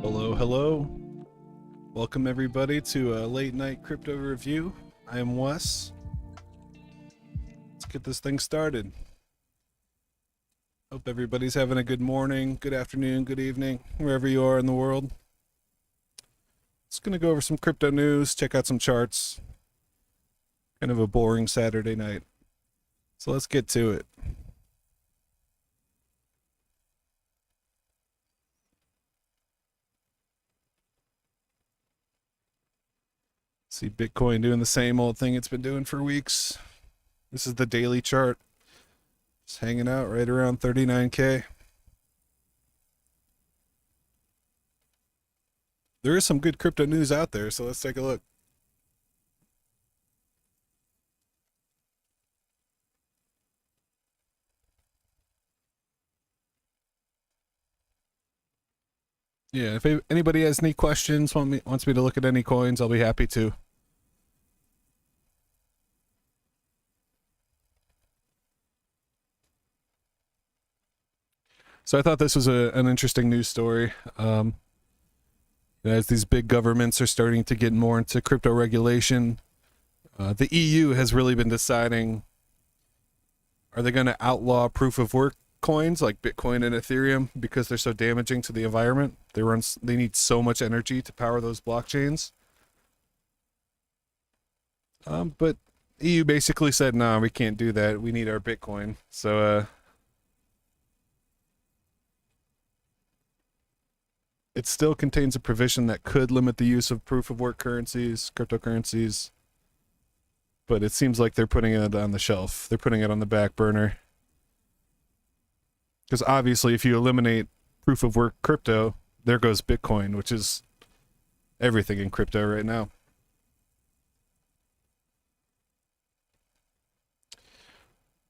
Hello, hello. Welcome everybody to a late night crypto review. I am Wes. Let's get this thing started. Hope everybody's having a good morning, good afternoon, good evening, wherever you are in the world. Just gonna go over some crypto news, check out some charts. Kind of a boring Saturday night. So let's get to it. See Bitcoin doing the same old thing it's been doing for weeks. This is the daily chart. Just hanging out right around 39K. There is some good crypto news out there, so let's take a look. Yeah, if anybody has any questions, wants me to look at any coins, I'll be happy to. So I thought this was an interesting news story. As these big governments are starting to get more into crypto regulation, the EU has really been deciding, are they going to outlaw proof of work coins like Bitcoin and Ethereum because they're so damaging to the environment? They need so much energy to power those blockchains. But EU basically said, no, we can't do that. We need our Bitcoin. So it still contains a provision that could limit the use of proof of work currencies, cryptocurrencies. But it seems like they're putting it on the shelf. They're putting it on the back burner. Because obviously if you eliminate proof of work crypto, there goes Bitcoin, which is everything in crypto right now.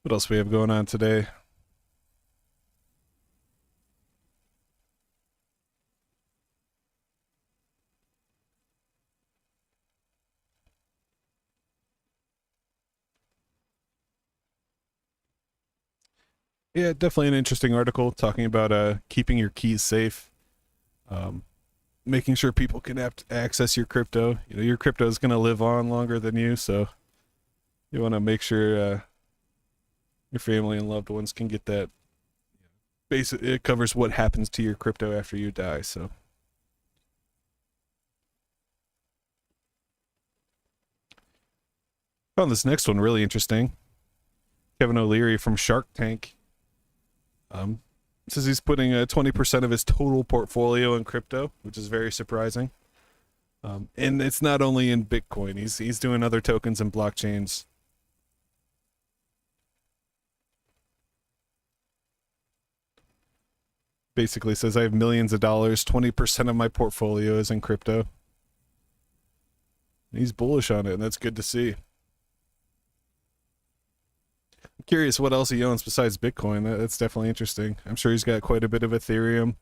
What else we have going on today? Yeah, definitely an interesting article talking about keeping your keys safe, making sure people can access your crypto. You know, your crypto is going to live on longer than you, so you want to make sure your family and loved ones can get that. Basically, it covers what happens to your crypto after you die. So found this next one really interesting. Kevin O'Leary from Shark Tank says he's putting 20% of his total portfolio in crypto, which is very surprising. And it's not only in Bitcoin. He's doing other tokens and blockchains. Basically says I have millions of dollars, 20% of my portfolio is in crypto. He's bullish on it, and that's good to see. I'm curious what else he owns besides Bitcoin. That's definitely interesting. I'm sure he's got quite a bit of Ethereum.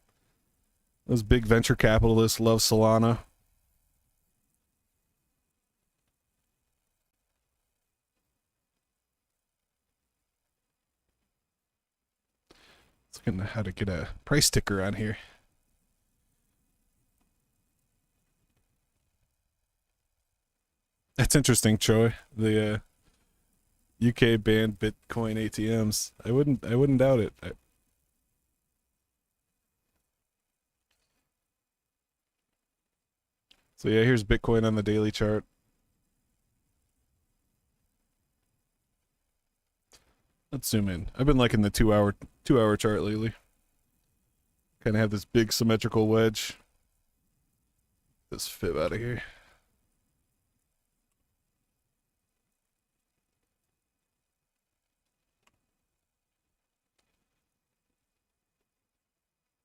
Those big venture capitalists love Solana. Looking at how to get a price ticker on here. That's interesting, Troy. The UK banned Bitcoin ATMs. I wouldn't doubt it. So yeah, here's Bitcoin on the daily chart. Let's zoom in. I've been liking the two hour chart lately. Kind of have this big symmetrical wedge. This fib out of here.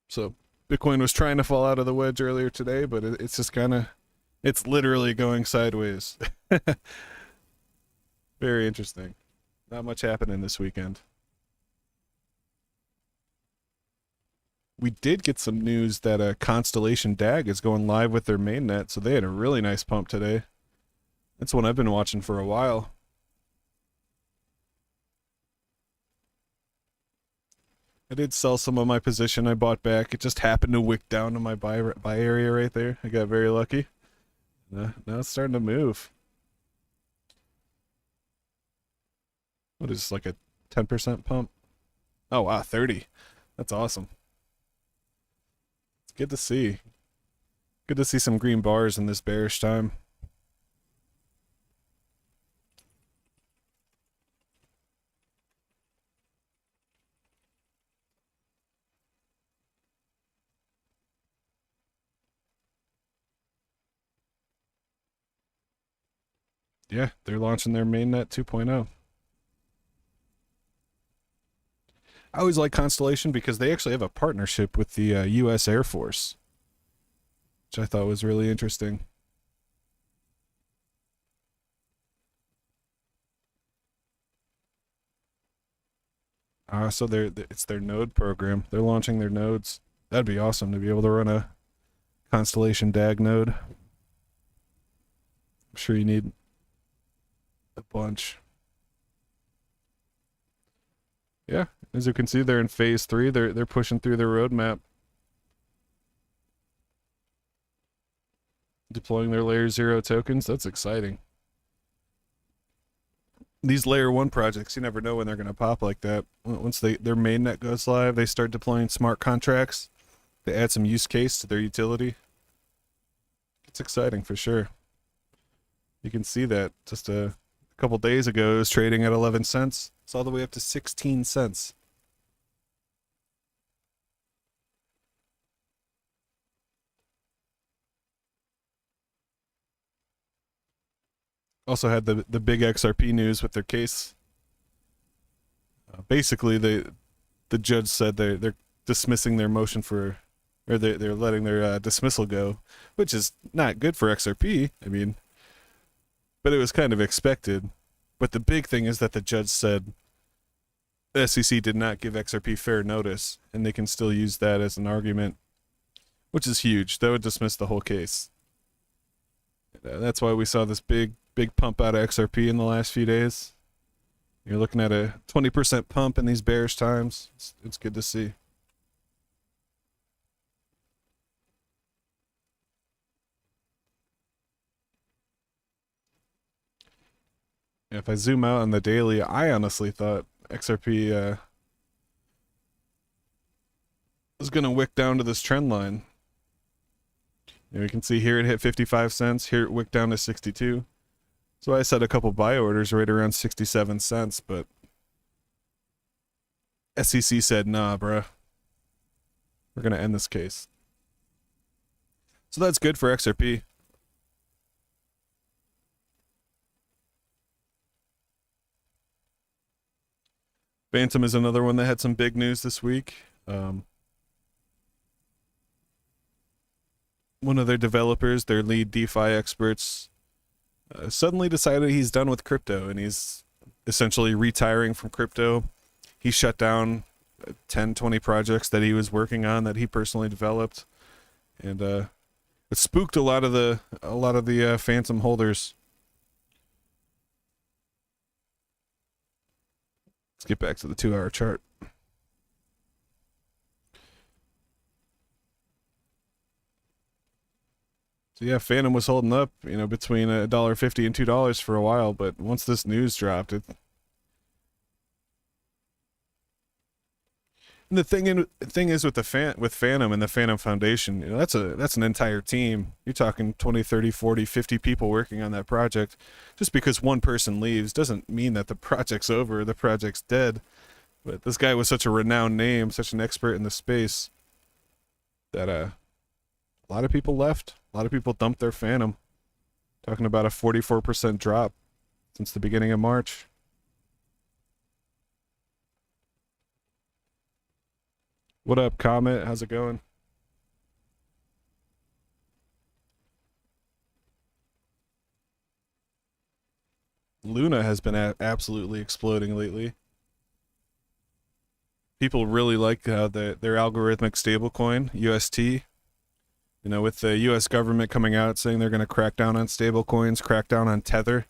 So Bitcoin was trying to fall out of the wedge earlier today, but it's just kind of, it's literally going sideways. Very interesting. Not much happening this weekend. We did get some news that Constellation DAG is going live with their mainnet, so they had a really nice pump today. That's one I've been watching for a while. I did sell some of my position I bought back. It just happened to wick down to my buy area right there. I got very lucky. Now it's starting to move. What is this, like a 10% pump? Oh wow, 30. That's awesome. It's good to see. Good to see some green bars in this bearish time. Yeah, they're launching their mainnet 2.0. I always like Constellation because they actually have a partnership with the U.S. Air Force, which I thought was really interesting. So it's their node program. They're launching their nodes. That'd be awesome to be able to run a Constellation DAG node. I'm sure you need a bunch. Yeah, as you can see, they're in phase 3. They're pushing through their roadmap, deploying their layer 0 tokens. That's exciting. These layer 1 projects, you never know when they're going to pop like that. Once their mainnet goes live, they start deploying smart contracts. They add some use case to their utility. It's exciting for sure. You can see that just a couple days ago it was trading at 11 cents. It's all the way up to 16 cents. Also had the big XRP news with their case. Basically, the judge said they're dismissing their motion for, or they're letting their dismissal go, which is not good for XRP. I mean, but it was kind of expected. But the big thing is that the judge said the SEC did not give XRP fair notice, and they can still use that as an argument, which is huge. That would dismiss the whole case. That's why we saw this big pump out of XRP in the last few days. You're looking at a 20% pump in these bearish times. It's good to see. If I zoom out on the daily, I honestly thought XRP was going to wick down to this trend line. You can see here it hit 55 cents. Here it wicked down to 62. So I set a couple buy orders right around 67 cents, but SEC said, nah, bruh. We're going to end this case. So that's good for XRP. Fantom is another one that had some big news this week. One of their developers, their lead DeFi experts, suddenly decided he's done with crypto and he's essentially retiring from crypto. He shut down 10, 20 projects that he was working on that he personally developed, and it spooked a lot of the Fantom holders. Let's get back to the 2-hour chart. So yeah, Fantom was holding up, between $1.50 and $2 for a while, but once this news dropped, and the thing is with Fantom and the Fantom Foundation, that's an entire team. You're talking 20, 30, 40, 50 people working on that project. Just because one person leaves doesn't mean that the project's over, the project's dead. But this guy was such a renowned name, such an expert in the space, that a lot of people left. A lot of people dumped their Fantom. Talking about a 44% drop since the beginning of March. What up, Comet? How's it going? Luna has been absolutely exploding lately. People really like their algorithmic stablecoin, UST. With the U.S. government coming out saying they're going to crack down on stablecoins, crack down on Tether,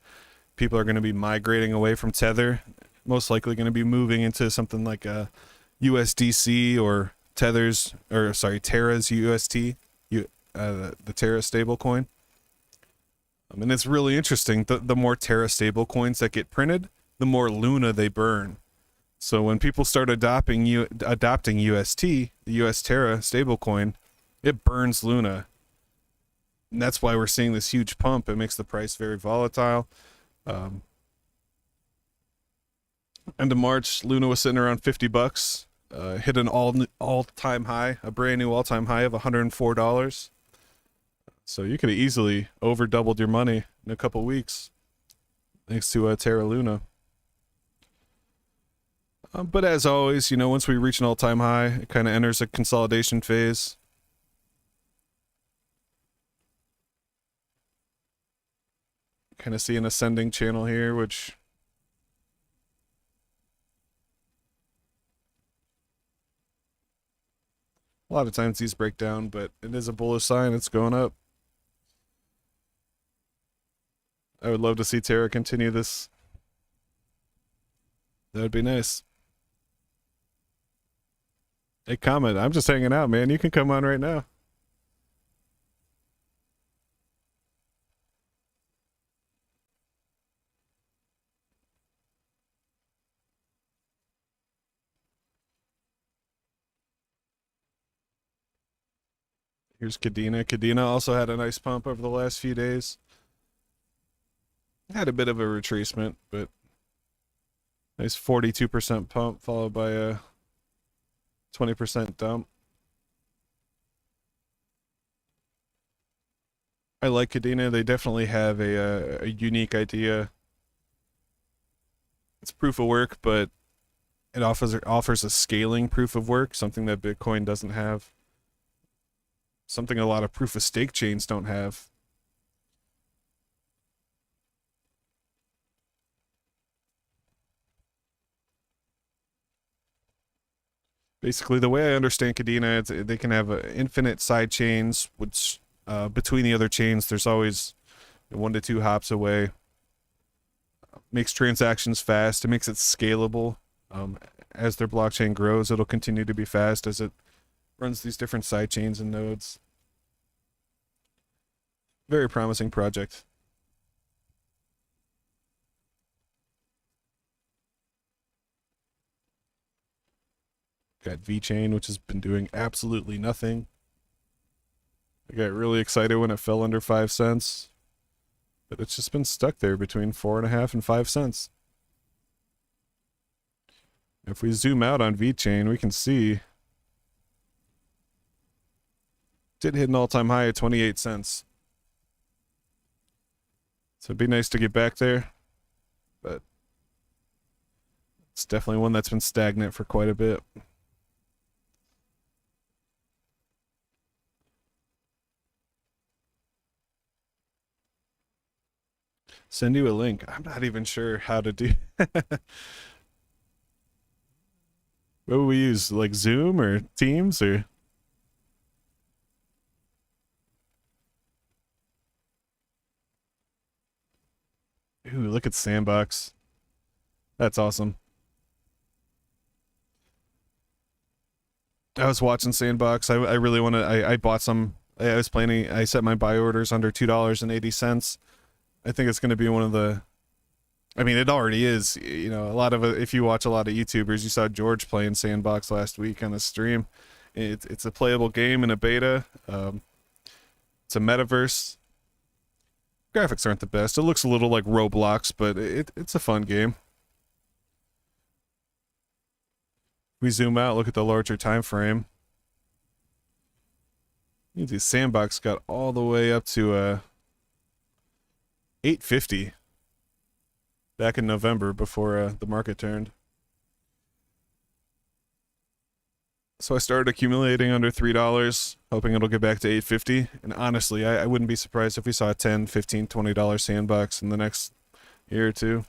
people are going to be migrating away from Tether. Most likely going to be moving into something like a USDC or Terra's UST, the Terra stablecoin. And it's really interesting. The more Terra stablecoins that get printed, the more Luna they burn. So when people start adopting UST, the US Terra stablecoin, it burns Luna. And that's why we're seeing this huge pump. It makes the price very volatile. End of March, Luna was sitting around $50. Hit an all-time high, a brand new all-time high of $104. So you could have easily over doubled your money in a couple weeks, thanks to Terra Luna. But as always, once we reach an all-time high, it kind of enters a consolidation phase. Kind of see an ascending channel here, which a lot of times these break down, but it is a bullish sign. It's going up. I would love to see Terra continue this. That would be nice. Hey, comment. I'm just hanging out, man. You can come on right now. Here's Kadena. Kadena also had a nice pump over the last few days. Had a bit of a retracement, but nice 42% pump followed by a 20% dump. I like Kadena. They definitely have a unique idea. It's proof of work, but it offers a scaling proof of work, something that Bitcoin doesn't have. Something a lot of proof of stake chains don't have. Basically, the way I understand Kadena, they can have infinite side chains, which between the other chains, there's always 1 to 2 hops away. Makes transactions fast. It makes it scalable. As their blockchain grows, it'll continue to be fast as it runs these different side chains and nodes. Very promising project. Got VeChain, which has been doing absolutely nothing. I got really excited when it fell under 5 cents, but it's just been stuck there between 4.5 and 5 cents. If we zoom out on VeChain, we can see did hit an all-time high at 28 cents. So it'd be nice to get back there, but it's definitely one that's been stagnant for quite a bit. Send you a link. I'm not even sure how to do. What would we use? Like Zoom or Teams or? Ooh, look at Sandbox. That's awesome. I was watching Sandbox. I really want to. I bought some. I was planning. I set my buy orders under $2.80. I think it's going to be one of the. I mean, it already is. A lot of if you watch a lot of YouTubers, you saw George playing Sandbox last week on the stream. It's a playable game in a beta. It's a metaverse. Graphics aren't the best. It looks a little like Roblox, but it's a fun game. We zoom out, look at the larger time frame. You see Sandbox got all the way up to 850 back in November before the market turned. So I started accumulating under $3, hoping it'll get back to $8.50. And honestly, I wouldn't be surprised if we saw a $10, $15, $20 Sandbox in the next year or two.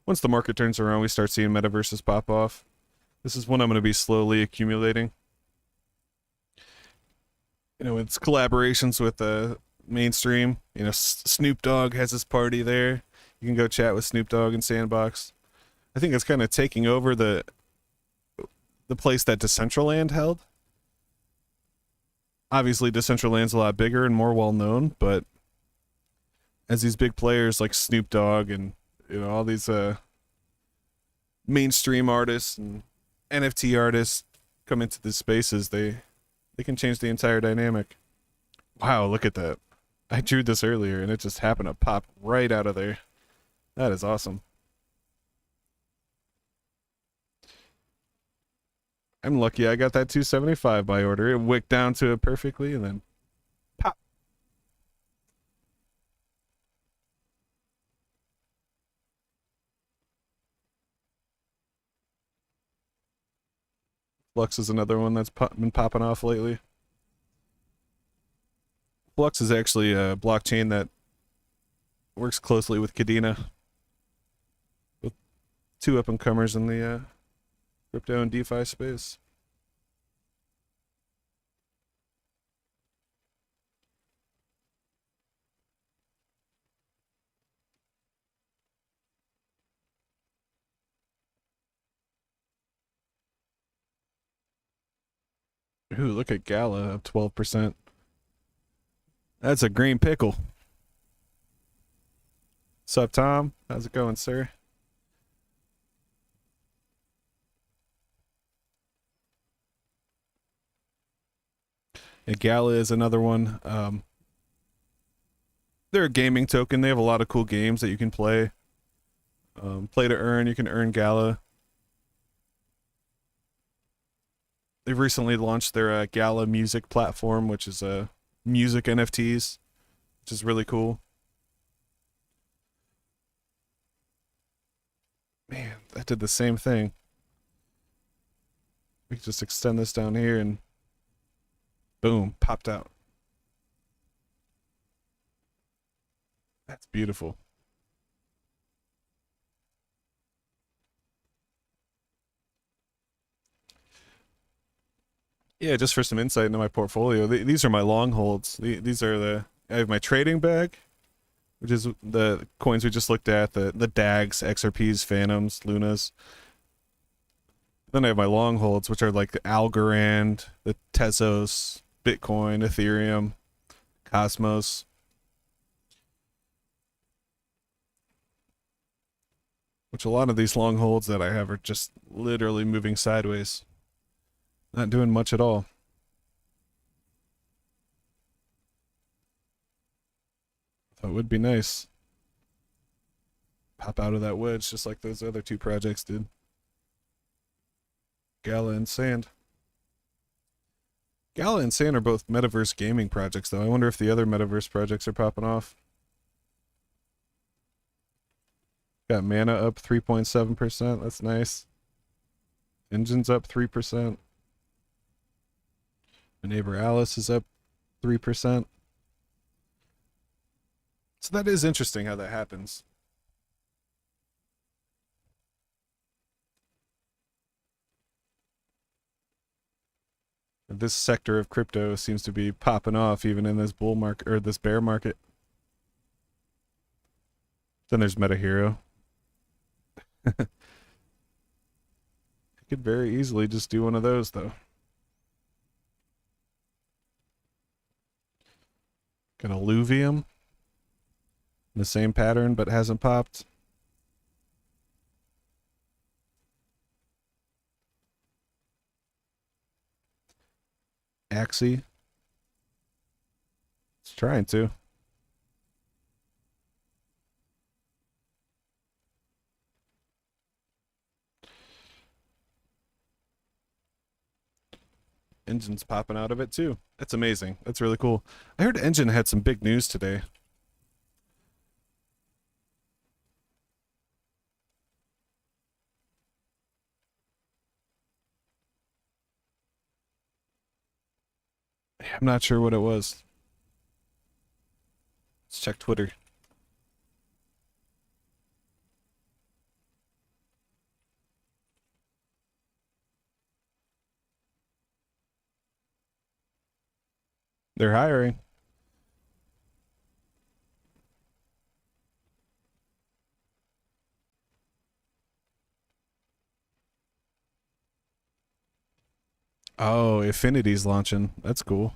Once the market turns around, we start seeing metaverses pop off. This is one I'm going to be slowly accumulating. It's collaborations with mainstream. Snoop Dogg has his party there. You can go chat with Snoop Dogg in Sandbox. I think it's kind of taking over the the place that Decentraland held. Obviously, Decentraland's a lot bigger and more well known, but as these big players like Snoop Dogg and all these mainstream artists and NFT artists come into these spaces, they can change the entire dynamic. Wow, look at that. I drew this earlier and it just happened to pop right out of there. That is awesome. I'm lucky I got that 275 by order. It wicked down to it perfectly and then pop. Flux is another one that's been popping off lately. Flux is actually a blockchain that works closely with Kadena, with two up-and-comers in the crypto and DeFi space. Ooh, look at Gala up 12%. That's a green pickle. Sup, Tom? How's it going, sir? And Gala is another one. They're a gaming token. They have a lot of cool games that you can play. Play to earn. You can earn Gala. They've recently launched their Gala music platform, which is music NFTs, which is really cool. Man, that did the same thing. We can just extend this down here and boom, popped out. That's beautiful. Yeah, just for some insight into my portfolio, these are my long holds. These are I have my trading bag, which is the coins we just looked at, the DAGs, XRPs, Phantoms, Lunas. Then I have my long holds, which are like the Algorand, the Tezos, Bitcoin, Ethereum, Cosmos. Which a lot of these long holds that I have are just literally moving sideways. Not doing much at all. That would be nice. Pop out of that wedge just like those other two projects did. Gala and Sand. Gala and Sand are both metaverse gaming projects, though. I wonder if the other metaverse projects are popping off. Got Mana up 3.7%. That's nice. Engine's up 3%. My neighbor Alice is up 3%. So that is interesting how that happens. This sector of crypto seems to be popping off even in this bull market or this bear market. Then there's Meta Hero. I could very easily just do one of those though. Got Alluvium. The same pattern but hasn't popped. Axie. It's trying to. Engine's popping out of it too. That's amazing. That's really cool. I heard Engine had some big news today. I'm not sure what it was. Let's check Twitter. They're hiring. Oh, Affinity's launching. That's cool.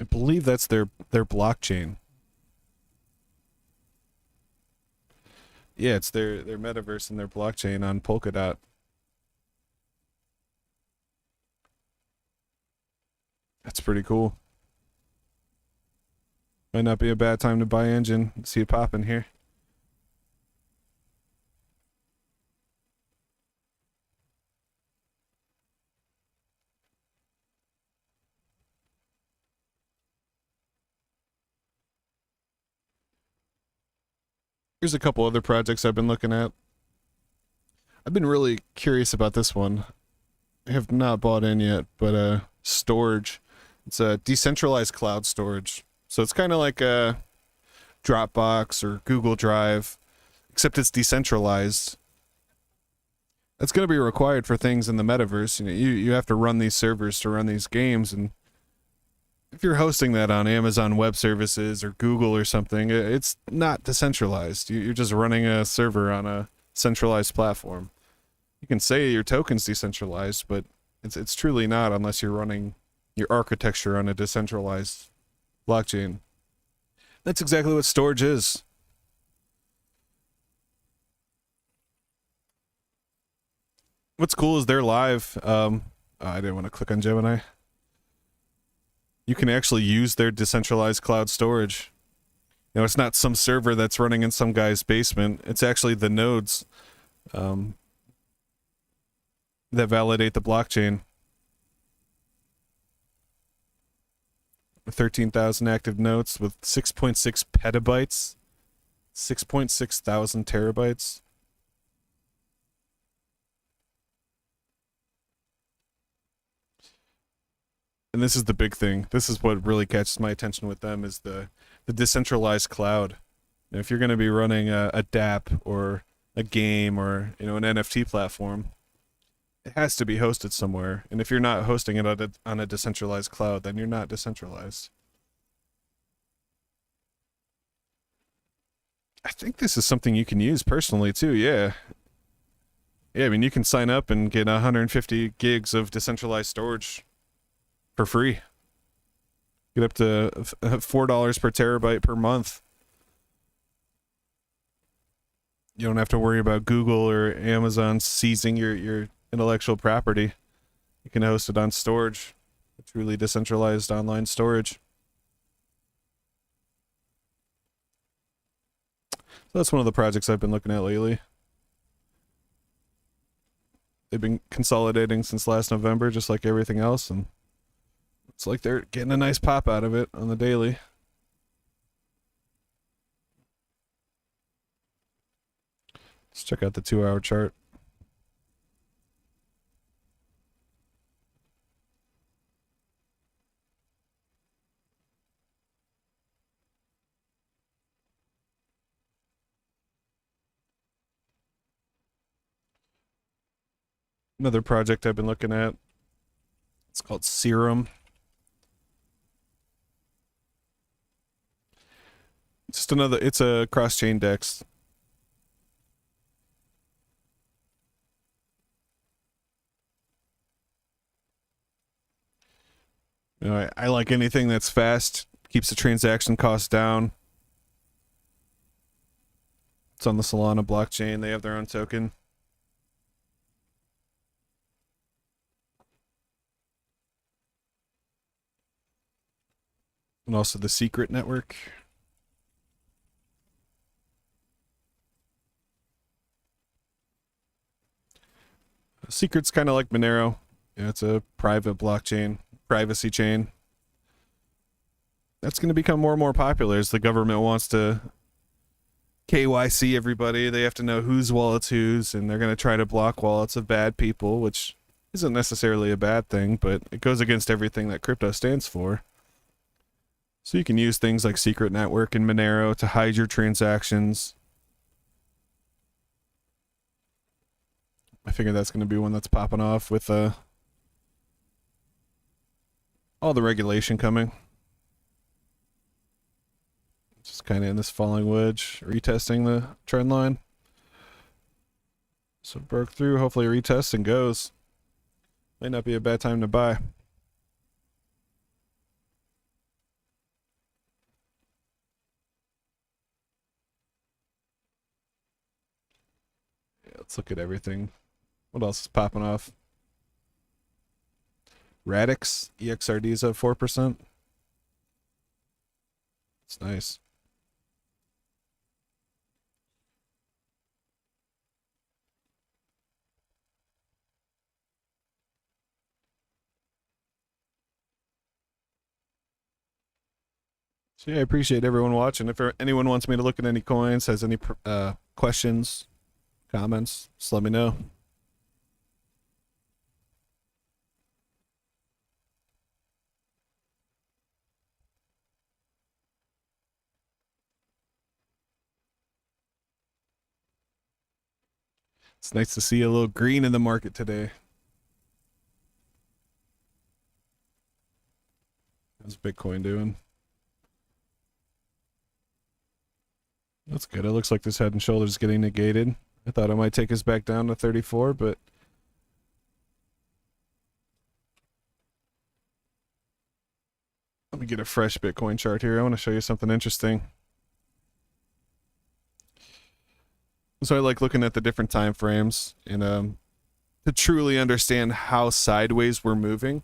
I believe that's their blockchain. Yeah, it's their metaverse and their blockchain on Polkadot. That's pretty cool. Might not be a bad time to buy engine. See it popping here. Here's a couple other projects I've been looking at. I've been really curious about this one. I have not bought in yet, but storage. It's a decentralized cloud storage. So it's kind of like a Dropbox or Google Drive, except it's decentralized. That's going to be required for things in the metaverse. You have to run these servers to run these games, and if you're hosting that on Amazon Web Services or Google or something, it's not decentralized. You're just running a server on a centralized platform. You can say your token's decentralized, but it's truly not unless you're running your architecture on a decentralized blockchain. That's exactly what storage is. What's cool is they're live. I didn't want to click on Gemini. You can actually use their decentralized cloud storage. It's not some server that's running in some guy's basement. It's actually the nodes that validate the blockchain. 13,000 active nodes with 6.6 petabytes, 6.6 thousand terabytes. And this is the big thing. This is what really catches my attention with them is the decentralized cloud. If you're going to be running a DApp or a game or an NFT platform, it has to be hosted somewhere. And if you're not hosting it on a decentralized cloud, then you're not decentralized. I think this is something you can use personally too. Yeah. Yeah, I mean, you can sign up and get 150 gigs of decentralized storage for free. Get up to $4 per terabyte per month. You don't have to worry about Google or Amazon seizing your intellectual property. You can host it on storage, a truly decentralized online storage. So that's one of the projects I've been looking at lately. They've been consolidating since last November, just like everything else, and it's like they're getting a nice pop out of it on the daily. Let's check out the 2-hour chart. Another project I've been looking at. It's called Serum. It's a cross-chain DEX. I like anything that's fast, keeps the transaction costs down. It's on the Solana blockchain. They have their own token. And also the secret network. Secret's kind of like Monero. Yeah, it's a private blockchain, privacy chain. That's going to become more and more popular as the government wants to KYC everybody. They have to know whose wallet's whose, and they're going to try to block wallets of bad people, which isn't necessarily a bad thing, but it goes against everything that crypto stands for. So you can use things like Secret Network and Monero to hide your transactions. I figure that's going to be one that's popping off with all the regulation coming. Just kind of in this falling wedge, retesting the trend line. So broke through, hopefully retests and goes. Might not be a bad time to buy. Yeah, let's look at everything. What else is popping off? Radix EXRD's at 4%. It's nice. So yeah, I appreciate everyone watching. If anyone wants me to look at any coins, has any questions, comments, just let me know. It's nice to see a little green in the market today. How's Bitcoin doing? That's good. It looks like this head and shoulders is getting negated. I thought it might take us back down to 34, but let me get a fresh Bitcoin chart here. I want to show you something interesting. So I like looking at the different time frames and to truly understand how sideways we're moving.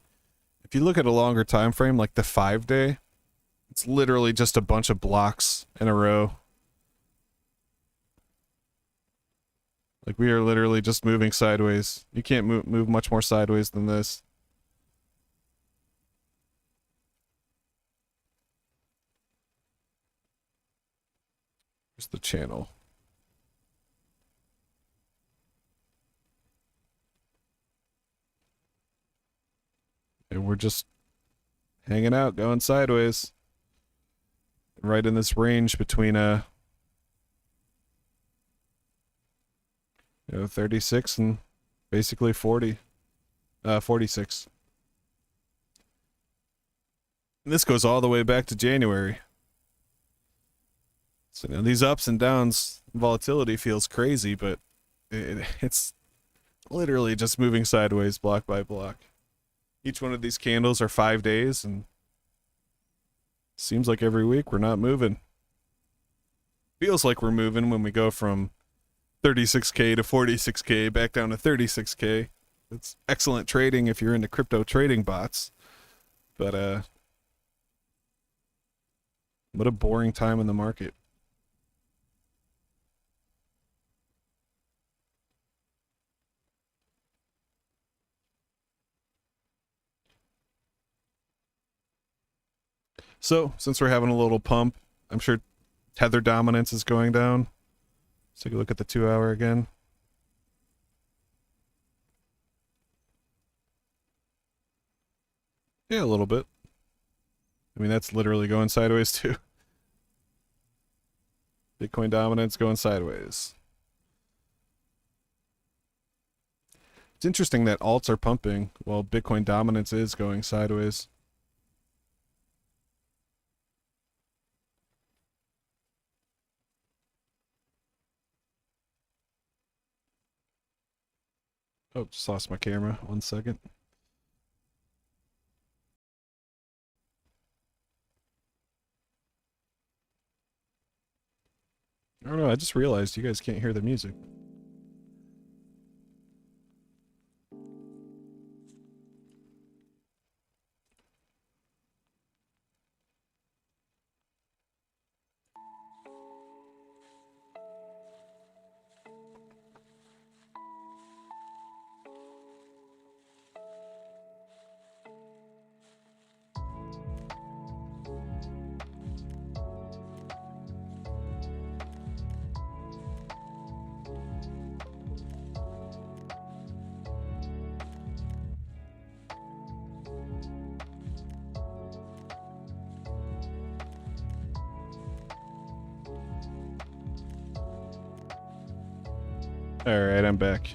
If you look at a longer time frame, like the 5-day, it's literally just a bunch of blocks in a row. Like we are literally just moving sideways. You can't move much more sideways than this. Here's the channel. And we're just hanging out, going sideways. Right in this range between 36 and basically 40. 46. And this goes all the way back to January. So now these ups and downs, volatility feels crazy, but it's literally just moving sideways block by block. Each one of these candles are 5 days, and seems like every week we're not moving. Feels like we're moving when we go from 36K to 46K back down to 36K. It's excellent trading if you're into crypto trading bots. But what a boring time in the market. So, since we're having a little pump, I'm sure tether dominance is going down. Let's take a look at the 2-hour again. Yeah, a little bit. I mean, that's literally going sideways too. Bitcoin dominance going sideways. It's interesting that alts are pumping while Bitcoin dominance is going sideways. Oh, just lost my camera. 1 second. I don't know, I just realized you guys can't hear the music. Alright, I'm back.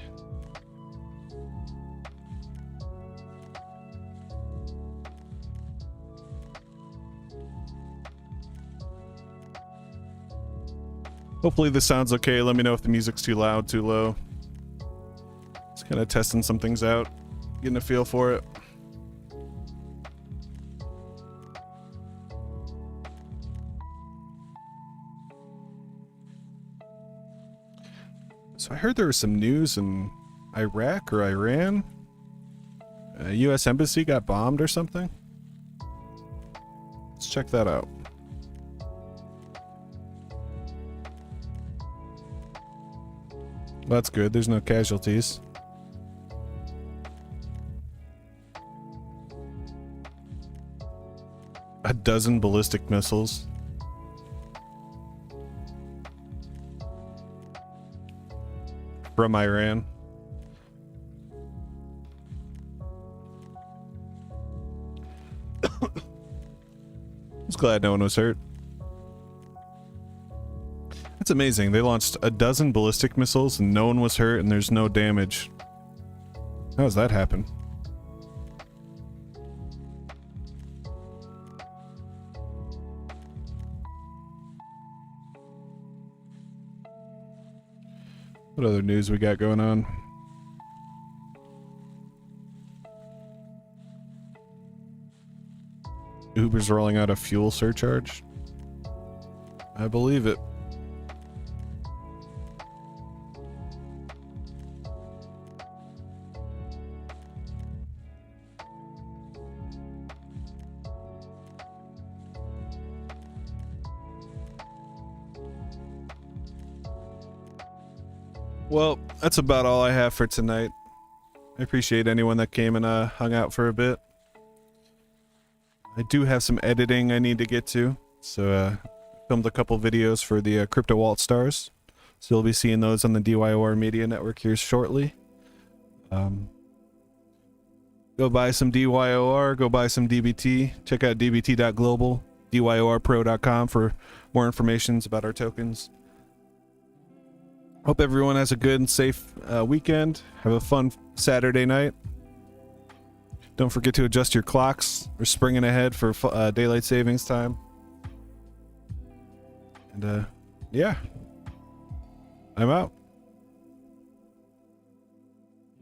Hopefully this sounds okay. Let me know if the music's too loud, too low. Kind of testing some things out, getting a feel for it. So I heard there was some news in Iraq or Iran. A U.S. embassy got bombed or something. Let's check that out. That's good. There's no casualties. A dozen ballistic missiles. From Iran. I was glad no one was hurt. That's amazing. They launched a dozen ballistic missiles and no one was hurt and there's no damage. How does that happen? What other news we got going on? Uber's rolling out a fuel surcharge. I believe it. Well, that's about all I have for tonight. I appreciate anyone that came and hung out for a bit. I do have some editing I need to get to, so filmed a couple videos for the Crypto Alt Stars, so you'll be seeing those on the DYOR Media Network here shortly. Go buy some DYOR, go buy some DBT, check out DBT.Global, DYORpro.com for more information about our tokens. Hope everyone has a good and safe weekend. Have a fun Saturday night. Don't forget to adjust your clocks. We're springing ahead for daylight savings time. And yeah, I'm out.